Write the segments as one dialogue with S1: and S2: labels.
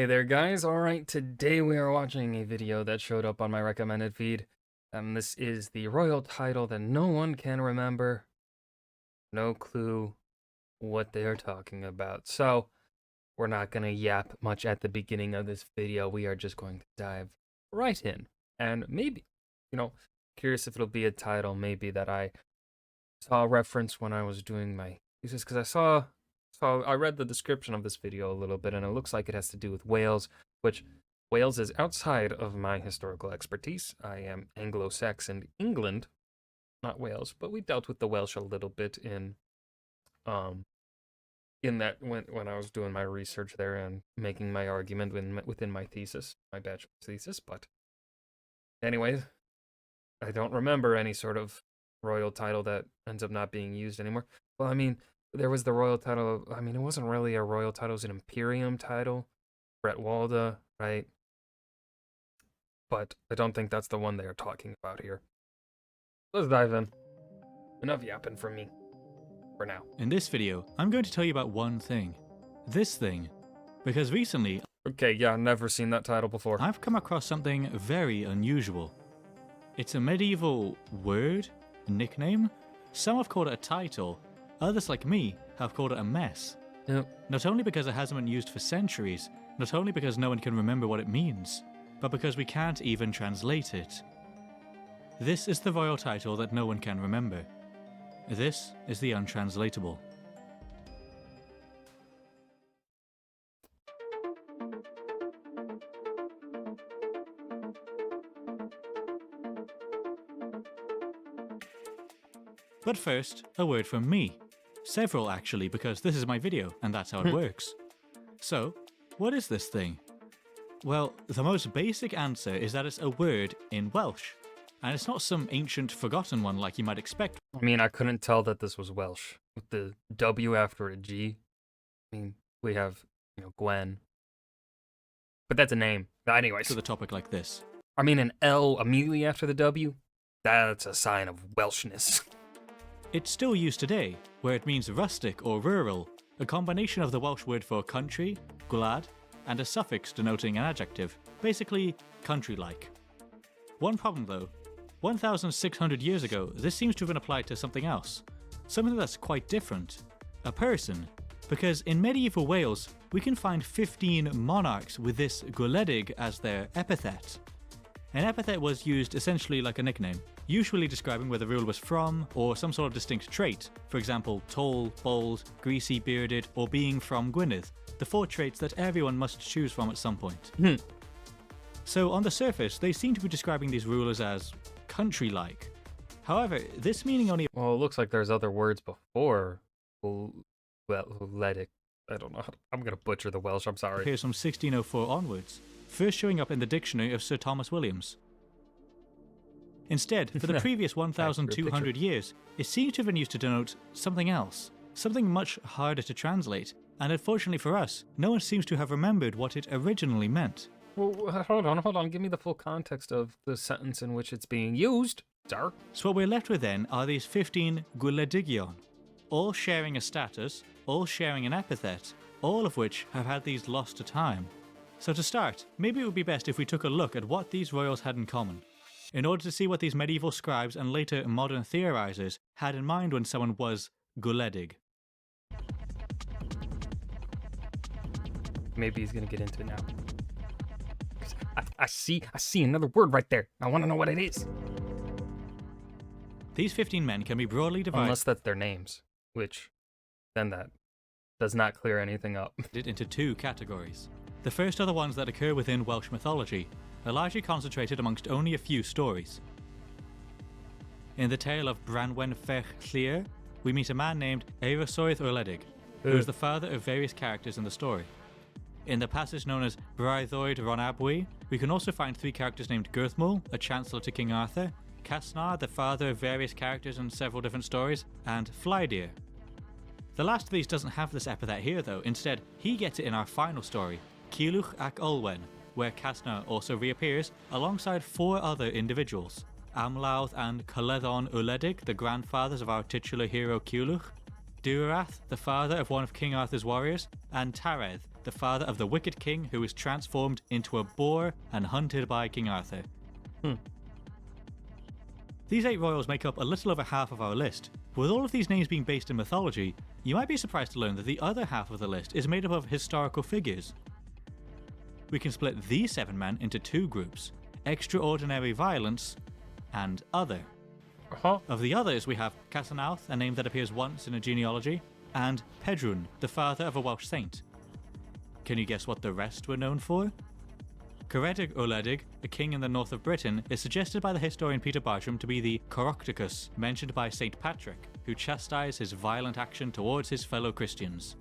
S1: Hey there guys, alright, today we are watching a video that showed up on my recommended feed. This is the royal title that no one can remember. No clue what they are talking about. So, we're not gonna yap much at the beginning of this video, we are just going to dive right in. And maybe, curious if it'll be a title maybe that I saw a reference when I was doing my thesis, because I read the description of this video a little bit, and it looks like it has to do with Wales, which Wales is outside of my historical expertise. I am Anglo-Saxon England, not Wales, but we dealt with the Welsh a little bit in that when I was doing my research there and making my argument within my thesis, my bachelor's thesis. But anyways, I don't remember any sort of royal title that ends up not being used anymore. Well, I mean, there was the royal title. I mean, it wasn't really a royal title. It was an Imperium title. Bretwalda, right? But I don't think that's the one they are talking about here. Let's dive in. Enough yapping from me. For now.
S2: In this video, I'm going to tell you about one thing. This thing. Because recently...
S1: Okay, yeah, never seen that title before.
S2: I've come across something very unusual. It's a medieval word, nickname. Some have called it a title. Others, like me, have called it a mess.
S1: Yep.
S2: Not only because it hasn't been used for centuries, not only because no one can remember what it means, but because we can't even translate it. This is the royal title that no one can remember. This is the untranslatable. But first, a word from me. Several actually, because this is my video, and that's how it works. So, what is this thing? Well, the most basic answer is that it's a word in Welsh. And it's not some ancient forgotten one like you might expect.
S1: I mean, I couldn't tell that this was Welsh. With the W after a G. I mean, we have, Gwen. But that's a name. Anyways.
S2: To the topic like this.
S1: I mean, an L immediately after the W? That's a sign of Welshness.
S2: It's still used today, where it means rustic or rural, a combination of the Welsh word for country, gwlad, and a suffix denoting an adjective, basically country-like. One problem though, 1,600 years ago, this seems to have been applied to something else, something that's quite different, a person, because in medieval Wales, we can find 15 monarchs with this gwledig as their epithet. An epithet was used essentially like a nickname, usually describing where the ruler was from or some sort of distinct trait, for example tall, bald, greasy, bearded, or being from Gwynedd, the 4 traits that everyone must choose from at some point. So on the surface, they seem to be describing these rulers as country-like. However, this meaning only...
S1: Well, it looks like there's other words before gwledig. I don't know. I'm going to butcher the Welsh, I'm sorry.
S2: ...appears from 1604 onwards, first showing up in the dictionary of Sir Thomas Williams. Instead, for the previous 1,200 years, it seems to have been used to denote something else, something much harder to translate, and unfortunately for us, no one seems to have remembered what it originally meant.
S1: Well, hold on, give me the full context of the sentence in which it's being used, sir.
S2: So what we're left with then are these 15 gwledigion, all sharing a status, all sharing an epithet, all of which have had these lost to time. So to start, maybe it would be best if we took a look at what these royals had in common, in order to see what these medieval scribes and later modern theorizers had in mind when someone was gwledig.
S1: Maybe he's gonna get into it now. I see another word right there. I want to know what it is.
S2: These 15 men can be broadly divided,
S1: unless that's their names, which then that does not clear anything up.
S2: into 2 categories. The first are the ones that occur within Welsh mythology, are largely concentrated amongst only a few stories. In the tale of Branwen Fech Llyr, we meet a man named Erysoedd Oledig, who is the father of various characters in the story. In the passage known as Breuddwyd Rhonabwy, we can also find 3 characters named Gurthmul, a chancellor to King Arthur, Casnar, the father of various characters in several different stories, and Flydir. The last of these doesn't have this epithet here though, instead he gets it in our final story, Culhwch ac Olwen, where Casnar also reappears alongside 4 other individuals, Amlawdd and Coleddan Oledig, the grandfathers of our titular hero Culhwch, Duarath, the father of one of King Arthur's warriors, and Taredd, the father of the wicked king who was transformed into a boar and hunted by King Arthur. These 8 royals make up a little over half of our list. With all of these names being based in mythology, you might be surprised to learn that the other half of the list is made up of historical figures. We can split these 7 men into 2 groups: extraordinary violence and other. Of the others, we have Casanauth, a name that appears once in a genealogy, and Pedrwn, the father of a Welsh saint. Can you guess what the rest were known for? Ceredig Oledig, a king in the north of Britain, is suggested by the historian Peter Bartram to be the Caroctacus mentioned by St. Patrick, who chastised his violent action towards his fellow Christians.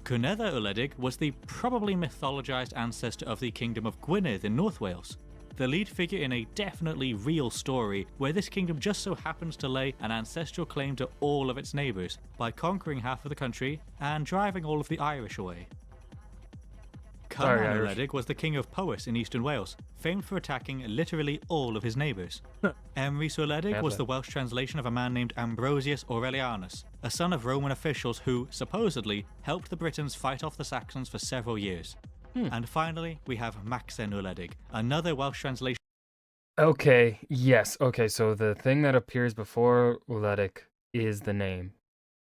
S2: Cynedda Oledig was the probably mythologized ancestor of the Kingdom of Gwynedd in North Wales, the lead figure in a definitely real story where this kingdom just so happens to lay an ancestral claim to all of its neighbours by conquering half of the country and driving all of the Irish away. Cynan Oledig was the king of Powys in eastern Wales, famed for attacking literally all of his neighbours. Emrys Oledig was the Welsh translation of a man named Ambrosius Aurelianus, a son of Roman officials who, supposedly, helped the Britons fight off the Saxons for several years. And finally, we have Maxen Oledig, another Welsh translation.
S1: Okay, yes. Okay, so the thing that appears before Oledig is the name,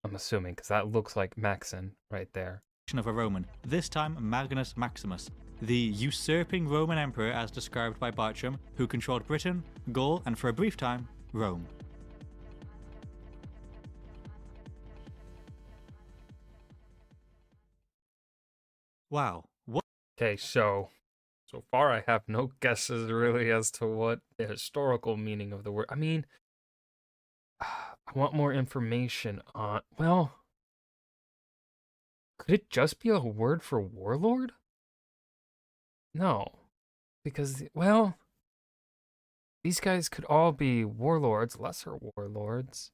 S1: I'm assuming, because that looks like Maxen right there.
S2: Of a Roman, this time Magnus Maximus, the usurping Roman emperor as described by Bartram, who controlled Britain, Gaul, and for a brief time, Rome. Wow.
S1: Okay, so far I have no guesses really as to what the historical meaning of the word. I mean, I want more information on, well, could it just be a word for warlord? No, because, well, these guys could all be warlords, lesser warlords.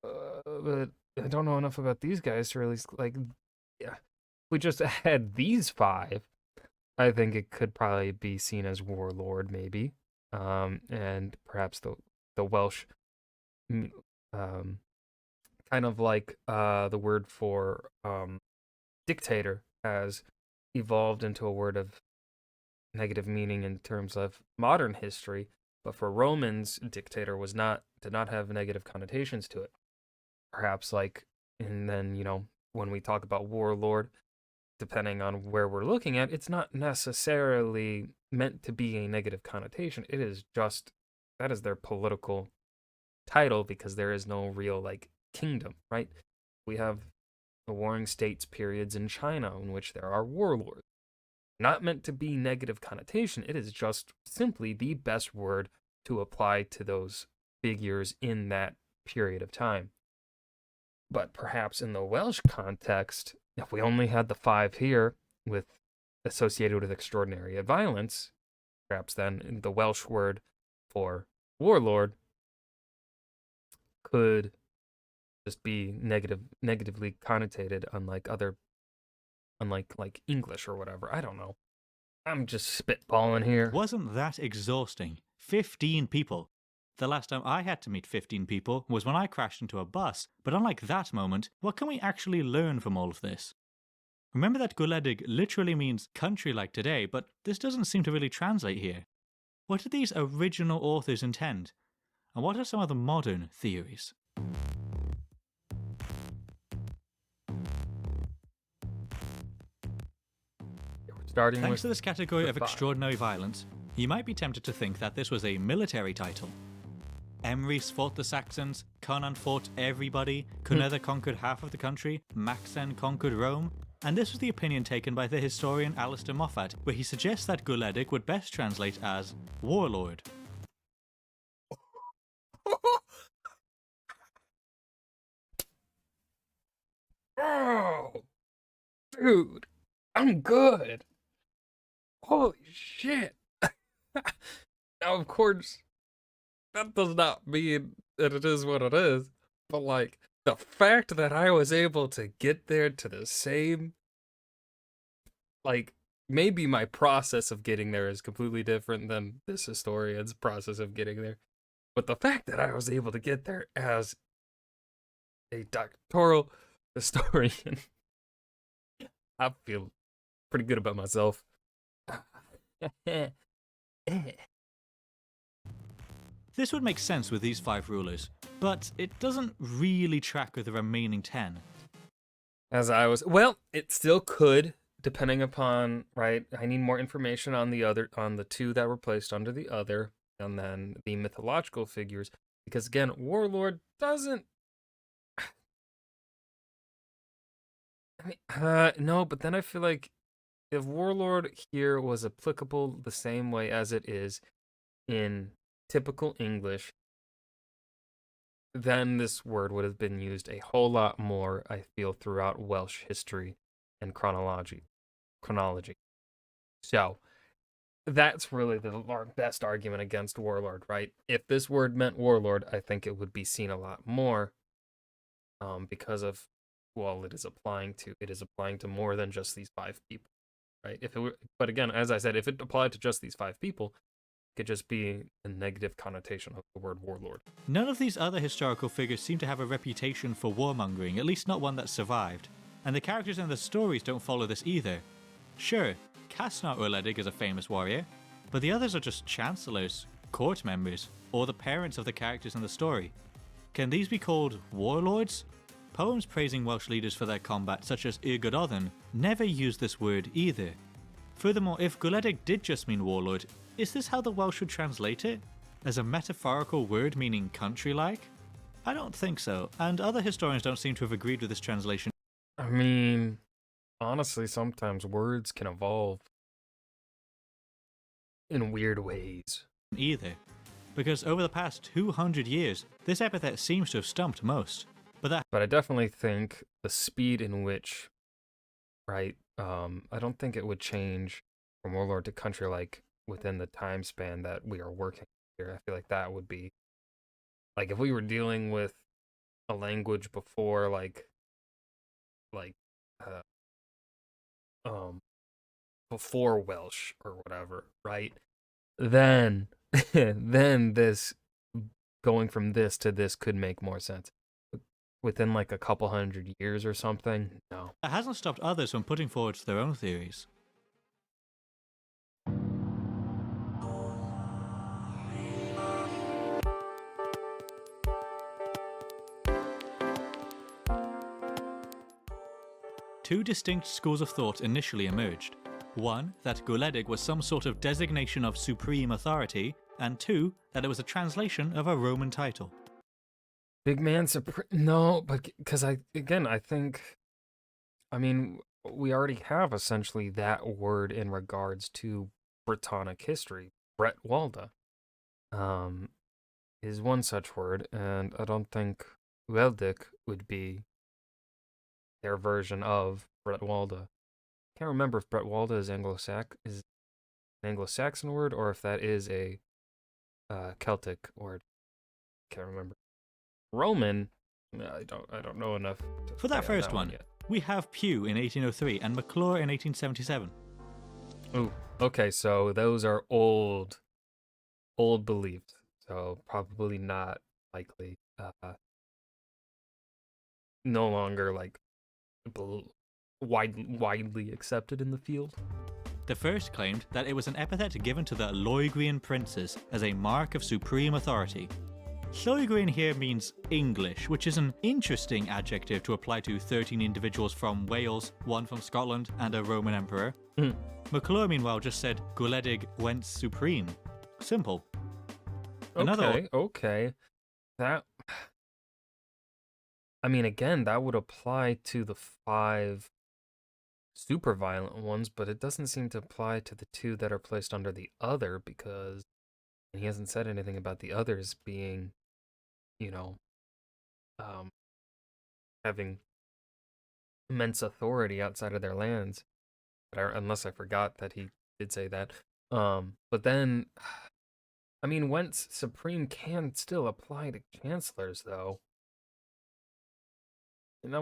S1: But I don't know enough about these guys to really, like, yeah. If we just had these 5, I think it could probably be seen as warlord, maybe. And perhaps the Welsh, kind of like the word for dictator has evolved into a word of negative meaning in terms of modern history, but for Romans, dictator did not have negative connotations to it. Perhaps and then, when we talk about warlord, depending on where we're looking at, it's not necessarily meant to be a negative connotation. It is just, that is their political title, because there is no real, kingdom, right? We have the warring states periods in China in which there are warlords. Not meant to be negative connotation, it is just simply the best word to apply to those figures in that period of time. But perhaps in the Welsh context, if we only had the 5 here associated with extraordinary violence, perhaps then the Welsh word for warlord could just be negatively connotated, unlike English or whatever. I don't know. I'm just spitballing here.
S2: Wasn't that exhausting? 15 people. The last time I had to meet 15 people was when I crashed into a bus, but unlike that moment, what can we actually learn from all of this? Remember that Gwledig literally means country like today, but this doesn't seem to really translate here. What did these original authors intend? And what are some of the modern theories? Thanks to this category of extraordinary violence, you might be tempted to think that this was a military title. Emrys fought the Saxons, Cynan fought everybody, Cynedda conquered half of the country, Maxen conquered Rome, and this was the opinion taken by the historian Alistair Moffat, where he suggests that Gwledig would best translate as warlord.
S1: Oh, dude, I'm good. Holy shit. Now, of course, that does not mean that it is what it is, but the fact that I was able to get there to the same, maybe my process of getting there is completely different than this historian's process of getting there, but the fact that I was able to get there as a doctoral historian, I feel pretty good about myself.
S2: This would make sense with these 5 rulers, but it doesn't really track with the remaining 10.
S1: Well, it still could, depending upon, right? I need more information on the 2 that were placed under the other, and then the mythological figures, because again, warlord doesn't. No, but then I feel like if warlord here was applicable the same way as it is in typical English, then this word would have been used a whole lot more, I feel, throughout Welsh history and chronology. So that's really the best argument against warlord, right? If this word meant warlord, I think it would be seen a lot more, because of, well, it is applying to more than just these 5 people, right? But again, as I said, if it applied to just these 5 people, it could just be a negative connotation of the word warlord.
S2: None of these other historical figures seem to have a reputation for warmongering, at least not one that survived, and the characters in the stories don't follow this either. Sure, Casnar Urledig is a famous warrior, but the others are just chancellors, court members, or the parents of the characters in the story. Can these be called warlords? Poems praising Welsh leaders for their combat, such as Ir Gododdin, never use this word either. Furthermore, if Gwledig did just mean warlord, is this how the Welsh would translate it? As a metaphorical word meaning country-like? I don't think so, and other historians don't seem to have agreed with this translation.
S1: I mean, honestly, sometimes words can evolve in weird ways.
S2: Either, because over the past 200 years, this epithet seems to have stumped most. But
S1: I definitely think the speed in which, right, I don't think it would change from warlord to country like within the time span that we are working here. I feel like that would be, like, if we were dealing with a language before, before Welsh or whatever, right? Then, then this, going from this to this could make more sense. Within like a couple hundred years or something, no.
S2: that hasn't stopped others from putting forward their own theories. Two distinct schools of thought initially emerged. One, that Gwledig was some sort of designation of supreme authority, and two, that it was a translation of a Roman title.
S1: Big man supreme? No, but because I think, I mean, we already have essentially that word in regards to Brittonic history. Brett Walda, is one such word, and I don't think Weldic would be their version of Brett Walda. Can't remember if Brett Walda is an Anglo-Saxon word or if that is a Celtic word. Can't remember. Roman, I don't know enough.
S2: For that first one, we have Pugh in 1803 and McClure in 1877.
S1: Ooh, okay, so those are old beliefs, so probably not likely, no longer like widely accepted in the field.
S2: The first claimed that it was an epithet given to the Lloegrian princes as a mark of supreme authority. Lloegrian here means English, which is an interesting adjective to apply to 13 individuals from Wales, 1 from Scotland, and a Roman emperor. McClure, meanwhile, just said Gwledig went supreme. Simple.
S1: Okay. That, I mean, again, that would apply to the 5 super violent ones, but it doesn't seem to apply to the 2 that are placed under the other, because he hasn't said anything about the others being, having immense authority outside of their lands. Unless I forgot that he did say that. But then, I mean, whence supreme can still apply to chancellors, though. And that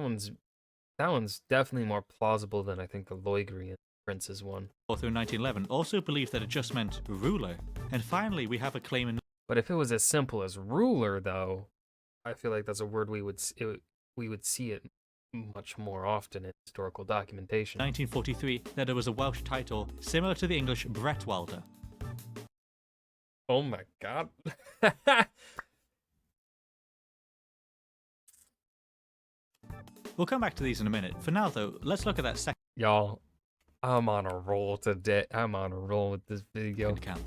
S1: one's definitely more plausible than I think the Lloegrian princes one.
S2: Through 1911 also believed that it just meant ruler. And finally, we have a claim in...
S1: But if it was as simple as ruler, though, I feel like that's a word we would see it much more often in historical documentation.
S2: 1943 that there was a Welsh title similar to the English Bretwalda.
S1: Oh my god.
S2: We'll come back to these in a minute. For now, though, let's look at that second
S1: Y'all, I'm on a roll today. I'm on a roll with this video.
S2: camp.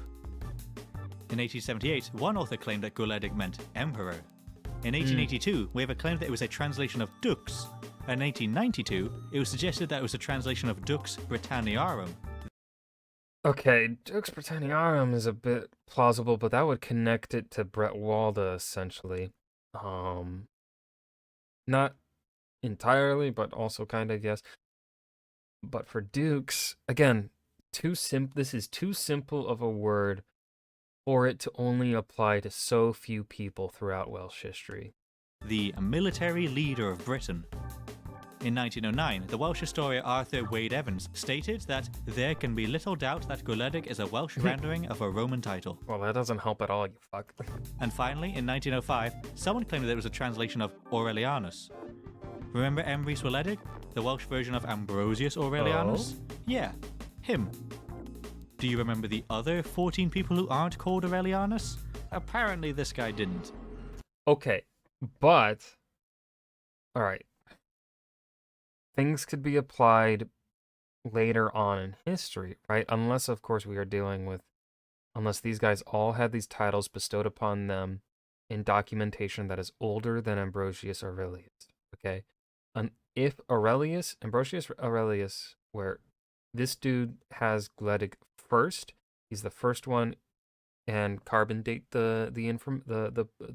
S2: In 1878, one author claimed that Gwledig meant emperor. In 1882, we have a claim that it was a translation of Dux. In 1892, it was suggested that it was a translation of Dux Britanniarum.
S1: Okay, Dux Britanniarum is a bit plausible, but that would connect it to Bretwalda essentially. Not entirely, but also kind of, yes. But for Dukes, again, this is too simple of a word for it to only apply to so few people throughout Welsh history.
S2: The military leader of Britain. In 1909, the Welsh historian Arthur Wade Evans stated that there can be little doubt that Gwledig is a Welsh rendering of a Roman title.
S1: Well, that doesn't help at all, you fuck.
S2: And finally, in 1905, someone claimed that it was a translation of Aurelianus. Remember Emrys Gwledig, the Welsh version of Ambrosius Aurelianus?
S1: Oh?
S2: Yeah, him. Do you remember the other 14 people who aren't called Aurelianus? Apparently this guy didn't.
S1: Okay, but... Alright. Things could be applied later on in history, right? Unless, of course, unless these guys all had these titles bestowed upon them in documentation that is older than Ambrosius Aurelius, okay? And if Ambrosius Aurelius, where this dude has Gwledig first, he's the first one, and carbon date the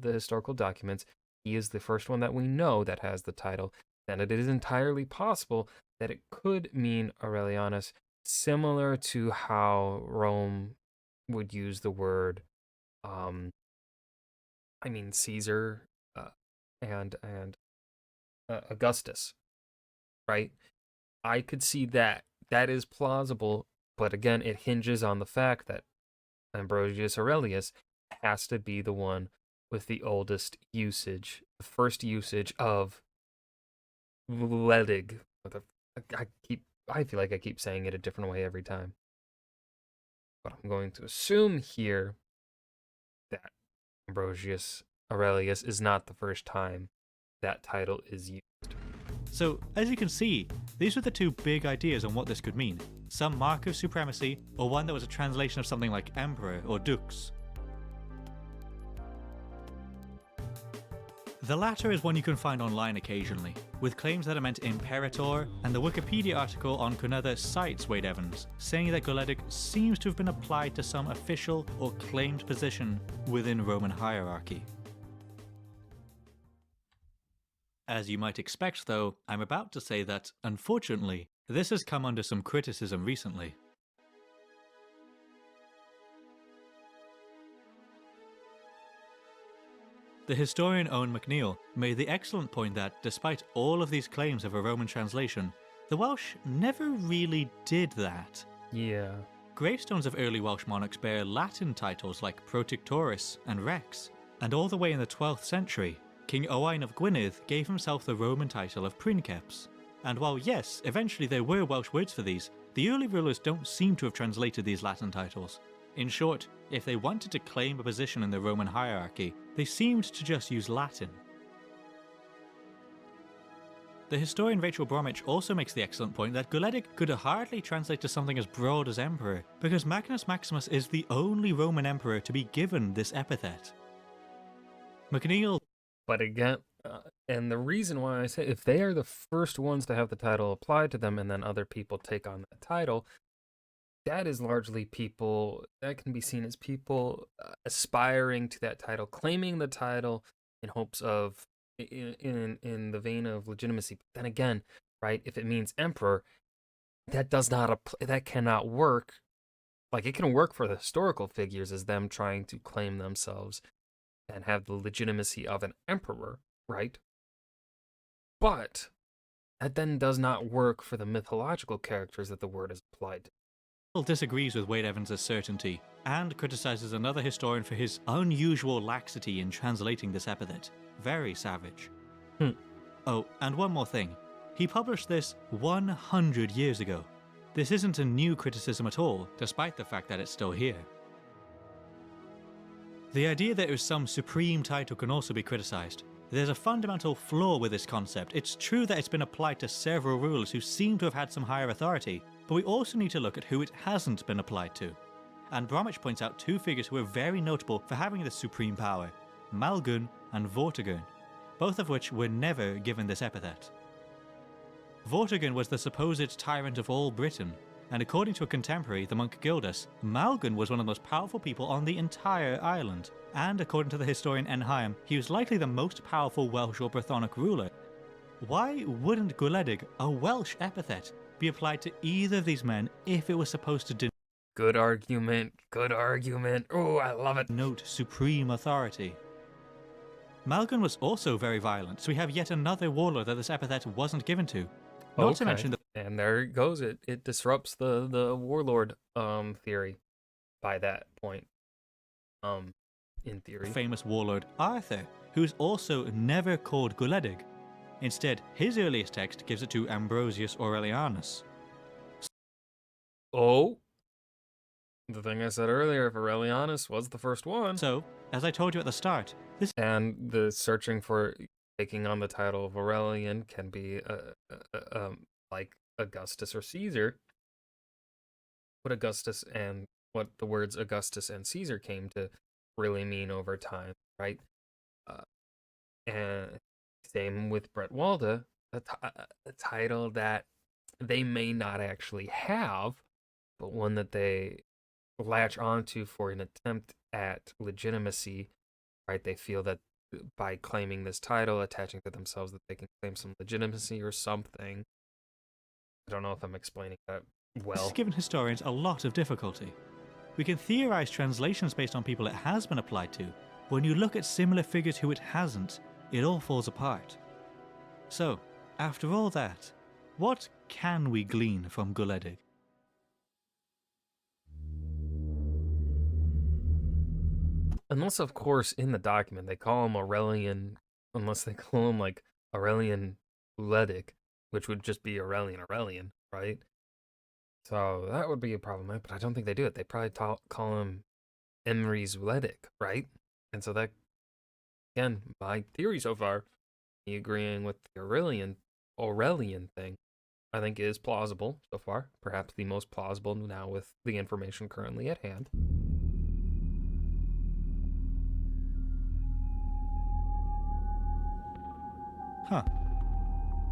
S1: historical documents, he is the first one that we know that has the title, then it is entirely possible that it could mean Aurelianus, similar to how Rome would use the word, Caesar and Augustus, right? I could see that. That is plausible, but again, it hinges on the fact that Ambrosius Aurelius has to be the one with the oldest usage, the first usage of Gwledig. I feel like I keep saying it a different way every time. But I'm going to assume here that Ambrosius Aurelius is not the first time that title is used.
S2: So, as you can see, these were the two big ideas on what this could mean. Some mark of supremacy, or one that was a translation of something like emperor or dux. The latter is one you can find online occasionally, with claims that it meant imperator, and the Wikipedia article on Cynydda cites Wade Evans, saying that Gwledig seems to have been applied to some official or claimed position within Roman hierarchy. As you might expect though, I'm about to say that, unfortunately, this has come under some criticism recently. The historian Owen MacNeill made the excellent point that, despite all of these claims of a Roman translation, the Welsh never really did that.
S1: Yeah.
S2: Gravestones of early Welsh monarchs bear Latin titles like Protectoris and Rex, and all the way in the 12th century, King Owain of Gwynedd gave himself the Roman title of Princeps. And while yes, eventually there were Welsh words for these, the early rulers don't seem to have translated these Latin titles. In short, if they wanted to claim a position in the Roman hierarchy, they seemed to just use Latin. The historian Rachel Bromwich also makes the excellent point that Gwledig could hardly translate to something as broad as emperor, because Magnus Maximus is the only Roman emperor to be given this epithet. MacNeill.
S1: But again, and the reason why I say if they are the first ones to have the title applied to them and then other people take on that title, that is largely people, that can be seen as people aspiring to that title, claiming the title in hopes of, in the vein of legitimacy. But then again, right, if it means emperor, that that cannot work. Like, it can work for the historical figures as them trying to claim themselves and have the legitimacy of an emperor, right? But that then does not work for the mythological characters that the word is applied to.
S2: Disagrees with Wade Evans' certainty, and criticizes another historian for his unusual laxity in translating this epithet. Very savage. Oh, and one more thing. He published this 100 years ago. This isn't a new criticism at all, despite the fact that it's still here. The idea that it was some supreme title can also be criticised. There's a fundamental flaw with this concept. It's true that it's been applied to several rulers who seem to have had some higher authority, but we also need to look at who it hasn't been applied to. And Bromwich points out two figures who are very notable for having this supreme power, Maelgwn and Vortigern, both of which were never given this epithet. Vortigern was the supposed tyrant of all Britain, and according to a contemporary, the monk Gildas, Maelgwn was one of the most powerful people on the entire island, and according to the historian Enheim, he was likely the most powerful Welsh or Brythonic ruler. Why wouldn't Gwledig, a Welsh epithet, be applied to either of these men if it was supposed to
S1: Good argument, good argument. Oh, I love it.
S2: denote supreme authority? Maelgwn was also very violent, so we have yet another warlord that this epithet wasn't given to. Not to mention the
S1: And there it goes. It disrupts the warlord theory by that point. In theory.
S2: famous warlord Arthur, who is also never called Gwledig. Instead, his earliest text gives it to Ambrosius Aurelianus.
S1: Oh, the thing I said earlier, if Aurelianus was the first one.
S2: So, as I told you at the start, this
S1: And the searching for taking on the title of Aurelian can be like Augustus or Caesar. What Augustus and what the words Augustus and Caesar came to really mean over time, right? And same with Brett Walda, a title that they may not actually have, but one that they latch onto for an attempt at legitimacy, right? They feel that by claiming this title, attaching to themselves, that they can claim some legitimacy or something. I don't know if I'm explaining that well.
S2: has given historians a lot of difficulty. We can theorize translations based on people it has been applied to, but when you look at similar figures who it hasn't, it all falls apart. So, after all that, what can we glean from Gwledig?
S1: Unless, of course, in the document they call him Aurelian, unless they call him like Aurelian Gwledig, which would just be Aurelian, right? So that would be a problem, but I don't think they do it. They probably call him Emrys Gwledig, right? And so that, again, my theory so far, me agreeing with the Aurelian thing, I think is plausible so far. Perhaps the most plausible now with the information currently at hand.
S2: Huh.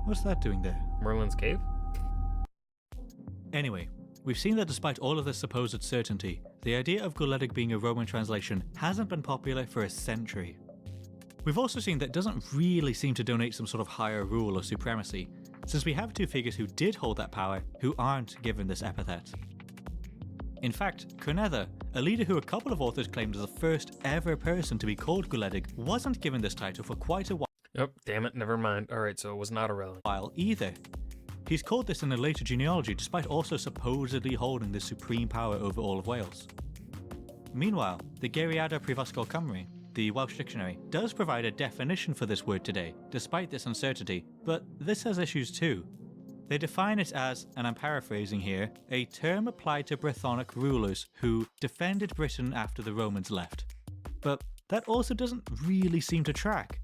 S2: What's that doing there?
S1: Merlin's Cave?
S2: Anyway, we've seen that despite all of this supposed certainty, the idea of Gwledig being a Roman translation hasn't been popular for a century. We've also seen that it doesn't really seem to donate some sort of higher rule or supremacy, since we have two figures who did hold that power who aren't given this epithet. In fact, Cynedda, a leader who a couple of authors claimed as the first ever person to be called Gwledig, wasn't given this title for quite a
S1: Oh, damn it, never mind. Alright, so it was not Aurelian.
S2: while either. He's called this in a later genealogy despite also supposedly holding the supreme power over all of Wales. Meanwhile, the Geiriadur Prifysgol Cymru, the Welsh dictionary, does provide a definition for this word today, despite this uncertainty, but this has issues too. They define it as, and I'm paraphrasing here, a term applied to Brythonic rulers who defended Britain after the Romans left. But that also doesn't really seem to track.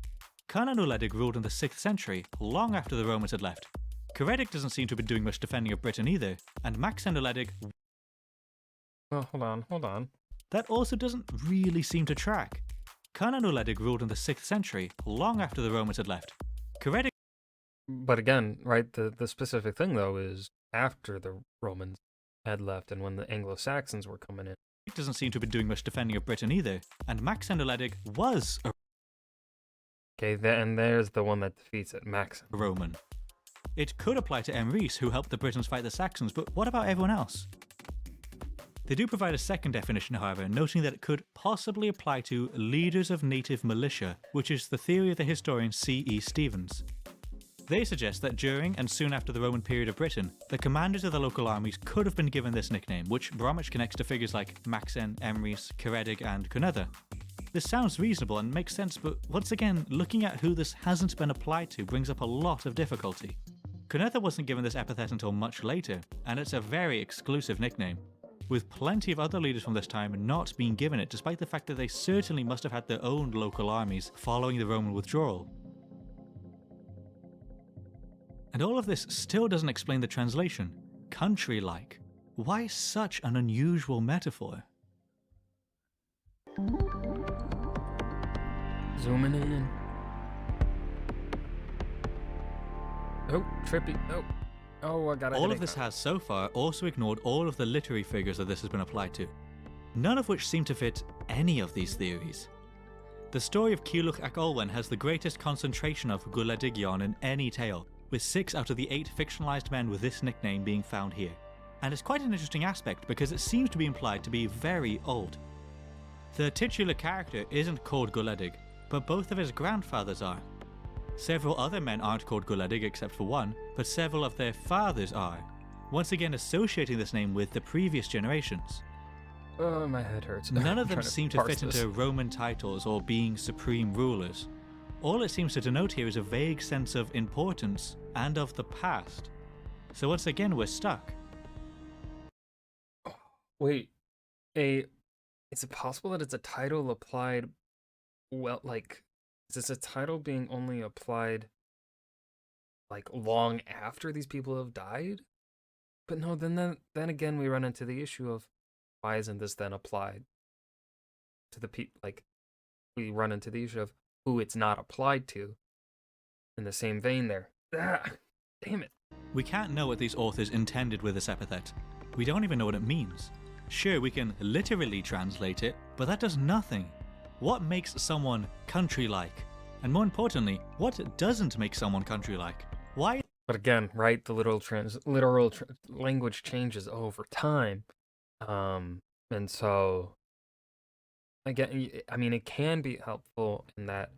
S2: Cynan Wledig ruled in the 6th century, long after the Romans had left. Ceredig doesn't seem to have been doing much defending of Britain either, and Maxen Wledig...
S1: Well, hold on.
S2: That also doesn't really seem to track. Cynan Wledig ruled in the 6th century, long after the Romans had left. Ceredig
S1: But again, right, the specific thing, though, is after the Romans had left and when the Anglo-Saxons were coming in.
S2: doesn't seem to have been doing much defending of Britain either, and Maxen Wledig was a
S1: Okay, and there's the one that defeats it, Maxen.
S2: Roman. It could apply to Emrys, who helped the Britons fight the Saxons, but what about everyone else? They do provide a second definition, however, noting that it could possibly apply to leaders of native militia, which is the theory of the historian C.E. Stevens. They suggest that during and soon after the Roman period of Britain, the commanders of the local armies could have been given this nickname, which Bromwich connects to figures like Maxen, Emrys, Ceredig, and Cynedda. This sounds reasonable and makes sense, but once again, looking at who this hasn't been applied to brings up a lot of difficulty. Cunetha wasn't given this epithet until much later, and it's a very exclusive nickname, with plenty of other leaders from this time not being given it, despite the fact that they certainly must have had their own local armies following the Roman withdrawal. And all of this still doesn't explain the translation. Country-like. Why such an unusual metaphor?
S1: Zooming in and... Oh, trippy. Oh, I got it.
S2: All of this has so far also ignored all of the literary figures that this has been applied to, none of which seem to fit any of these theories. The story of Ciulach ac Olwen has the greatest concentration of Gwledigion in any tale, with 6 out of the 8 fictionalized men with this nickname being found here. And it's quite an interesting aspect because it seems to be implied to be very old. The titular character isn't called Gwledig, but both of his grandfathers are. Several other men aren't called Gwledig except for one, but several of their fathers are, once again associating this name with the previous generations.
S1: Oh, my head hurts.
S2: None of them
S1: Trying to
S2: seem to
S1: parse
S2: fit
S1: this.
S2: into Roman titles or being supreme rulers. All it seems to denote here is a vague sense of importance and of the past. So once again, we're stuck.
S1: Wait, is it possible that it's a title applied, well, like, is this a title being only applied, like, long after these people have died? But no, then again, we run into the issue of, why isn't this then applied to the people, like, we run into the issue of who it's not applied to, in the same vein there. Ah, damn it.
S2: We can't know what these authors intended with this epithet. We don't even know what it means. Sure, we can literally translate it, but that does nothing. What makes someone country-like? And more importantly, what doesn't make someone country-like? Why?
S1: But again, right, the literal language changes over time. And so, again, I mean, it can be helpful in that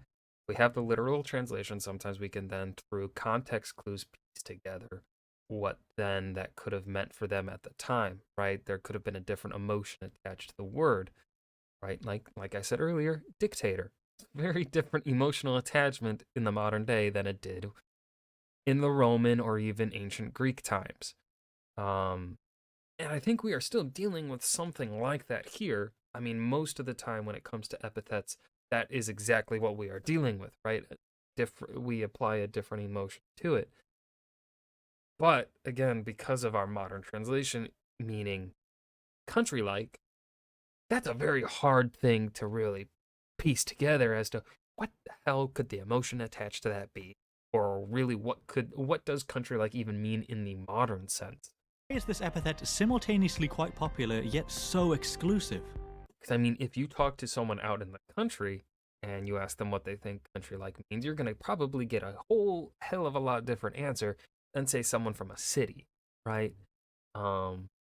S1: we have the literal translation. Sometimes we can then, through context clues, piece together what then that could have meant for them at the time, right? There could have been a different emotion attached to the word, right? Like I said earlier, dictator. Very different emotional attachment in the modern day than it did in the Roman or even ancient Greek times. And I think we are still dealing with something like that here. I mean, most of the time when it comes to epithets, that is exactly what we are dealing with, right? We apply a different emotion to it. But again, because of our modern translation, meaning country-like, that's a very hard thing to really piece together as to what the hell could the emotion attached to that be? Or really, what does country-like even mean in the modern sense?
S2: Why is this epithet simultaneously quite popular, yet so exclusive?
S1: Because, I mean, if you talk to someone out in the country and you ask them what they think country-like means, you're going to probably get a whole hell of a lot different answer than, say, someone from a city, right?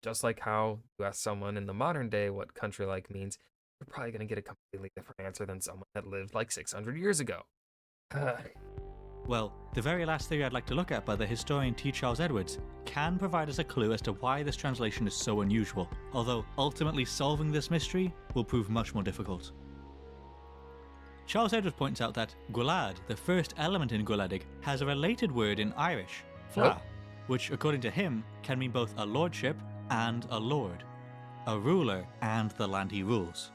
S1: Just like how you ask someone in the modern day what country-like means, you're probably going to get a completely different answer than someone that lived like 600 years ago.
S2: Well, the very last theory I'd like to look at by the historian T. Charles Edwards can provide us a clue as to why this translation is so unusual, although ultimately solving this mystery will prove much more difficult. Charles Edwards points out that Gwlad, the first element in Gwledig, has a related word in Irish, fla, which according to him can mean both a lordship and a lord, a ruler and the land he rules.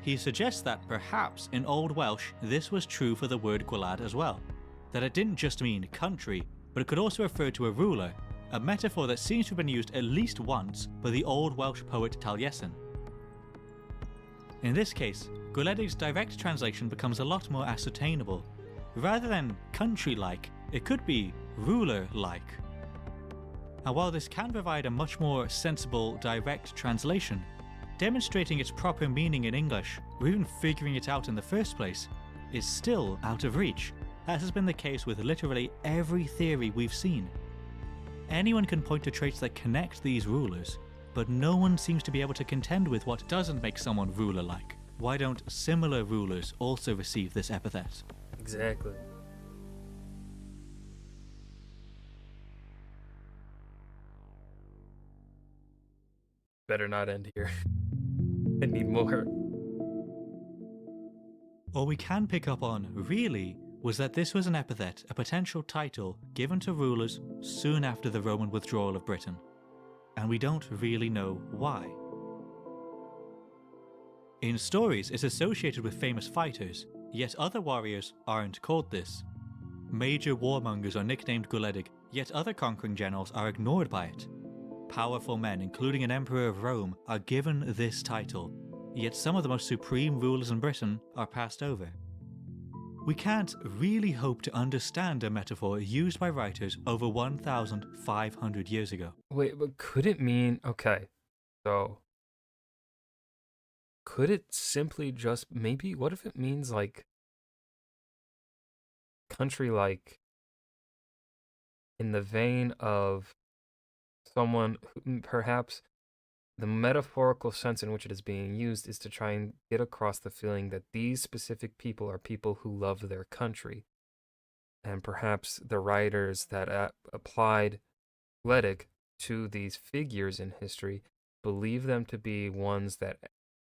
S2: He suggests that perhaps in Old Welsh this was true for the word Gwlad as well, that it didn't just mean country, but it could also refer to a ruler, a metaphor that seems to have been used at least once by the Old Welsh poet Taliesin. In this case, Gwledig's direct translation becomes a lot more ascertainable. Rather than country-like, it could be ruler-like. And while this can provide a much more sensible direct translation, demonstrating its proper meaning in English, or even figuring it out in the first place, is still out of reach, as has been the case with literally every theory we've seen. Anyone can point to traits that connect these rulers, but no one seems to be able to contend with what doesn't make someone ruler-like. Why don't similar rulers also receive this epithet?
S1: Exactly. Better not end here. I need more.
S2: Or we can pick up on, really, was that this was an epithet, a potential title given to rulers soon after the Roman withdrawal of Britain, and we don't really know why. In stories, it's associated with famous fighters, yet other warriors aren't called this. Major warmongers are nicknamed Guledig, yet other conquering generals are ignored by it. Powerful men, including an emperor of Rome, are given this title, yet some of the most supreme rulers in Britain are passed over. We can't really hope to understand a metaphor used by writers over 1,500 years ago.
S1: Wait, but could it mean, okay, so could it simply just, maybe, what if it means like country like in the vein of someone who perhaps the metaphorical sense in which it is being used is to try and get across the feeling that these specific people are people who love their country. And perhaps the writers that applied Ledig to these figures in history believe them to be ones that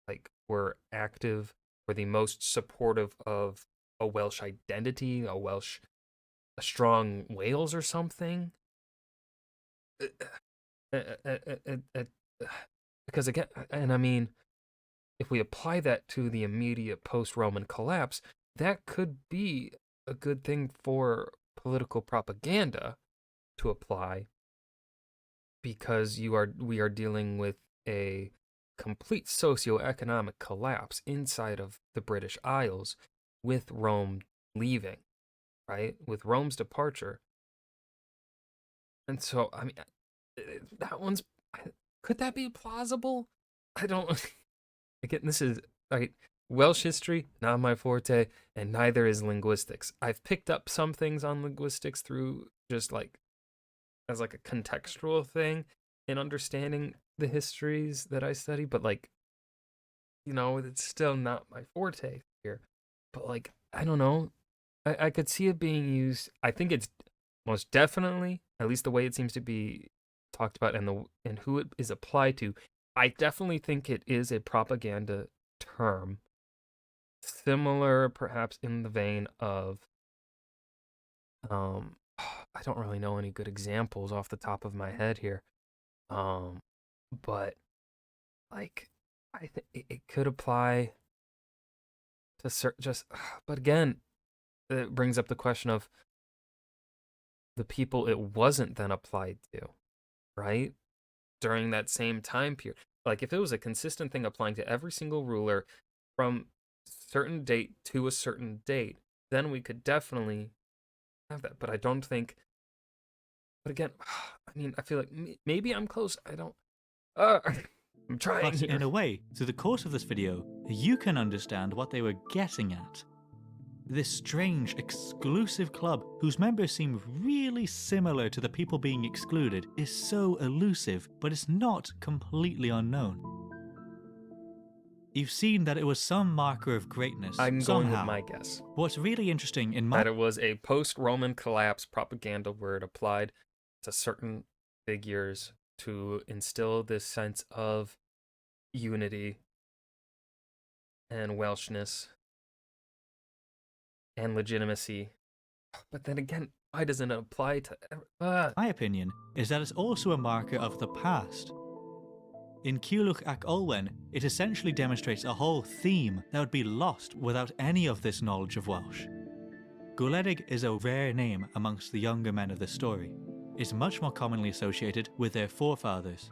S1: like were active, were the most supportive of a Welsh identity, a strong Wales or something. Because again, and I mean, if we apply that to the immediate post-Roman collapse, that could be a good thing for political propaganda to apply, because we are dealing with a complete socioeconomic collapse inside of the British Isles with Rome leaving, right? With Rome's departure. And so, I mean, that one's, could that be plausible? I don't, again, this is, right, Welsh history, not my forte, and neither is linguistics. I've picked up some things on linguistics through just like, as like a contextual thing in understanding the histories that I study, but like, you know, it's still not my forte here. But like, I don't know. I could see it being used. I think it's most definitely, at least the way it seems to be talked about and who it is applied to, I definitely think it is a propaganda term, similar perhaps in the vein of I don't really know any good examples off the top of my head here, but like I think it could apply to just, but again, it brings up the question of the people it wasn't then applied to, right? During that same time period. Like if it was a consistent thing applying to every single ruler from certain date to a certain date, then we could definitely have that. But I don't think, but again, I mean, I feel like maybe I'm close. I don't, I'm trying
S2: But
S1: here.
S2: in a way, through the course of this video, you can understand what they were getting at. This strange, exclusive club, whose members seem really similar to the people being excluded, is so elusive, but it's not completely unknown. You've seen that it was some marker of greatness
S1: I'm
S2: somehow.
S1: going with my guess.
S2: What's really interesting in
S1: that it was a post-Roman collapse propaganda word applied to certain figures to instill this sense of unity and Welshness and legitimacy. But then again, why doesn't it apply to...
S2: My opinion is that it's also a marker of the past. In Culhwch ac Olwen, it essentially demonstrates a whole theme that would be lost without any of this knowledge of Welsh. Gwledig is a rare name amongst the younger men of this story. It's much more commonly associated with their forefathers.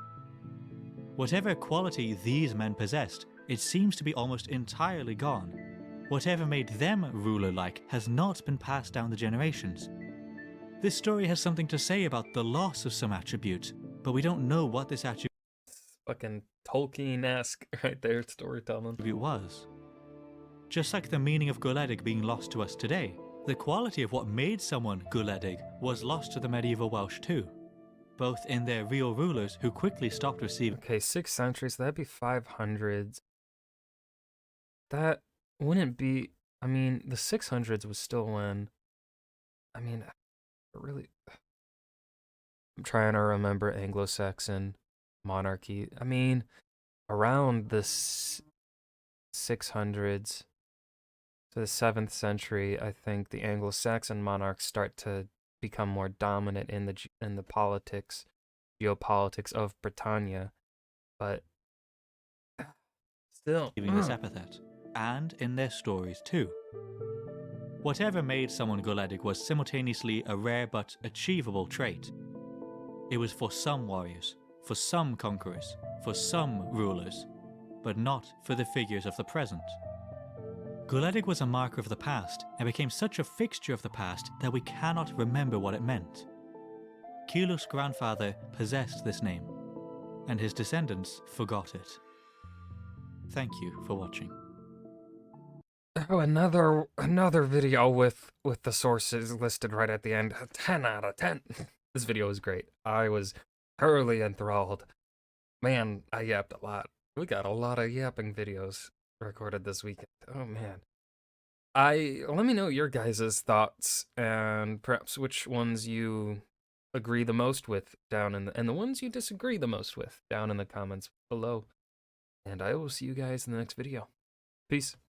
S2: Whatever quality these men possessed, it seems to be almost entirely gone. Whatever made them ruler-like has not been passed down the generations. This story has something to say about the loss of some attribute, but we don't know what this attribute
S1: Fucking Tolkien-esque right there, storytelling.
S2: was. Just like the meaning of Gwledig being lost to us today, the quality of what made someone Gwledig was lost to the medieval Welsh too, both in their real rulers who quickly stopped receiving.
S1: Okay, 6th century, so that'd be 500s. That wouldn't be, I mean, the 600s was still when, I mean, really, I'm trying to remember Anglo-Saxon monarchy. I mean, around the 600s, to the 7th century, I think the Anglo-Saxon monarchs start to become more dominant in the politics, geopolitics of Britannia. But still,
S2: Receiving this epithet, and in their stories too. Whatever made someone goledig was simultaneously a rare but achievable trait. It was for some warriors, for some conquerors, for some rulers, but not for the figures of the present. Goledig was a marker of the past and became such a fixture of the past that we cannot remember what it meant. Keyleth's grandfather possessed this name, and his descendants forgot it. Thank you for watching.
S1: oh, another video with the sources listed right at the end. 10 out of 10. This video was great. I was thoroughly enthralled. Man, I yapped a lot. We got a lot of yapping videos recorded this weekend. Oh man. Let me know your guys' thoughts and perhaps which ones you agree the most with down in and the ones you disagree the most with down in the comments below. And I will see you guys in the next video. Peace.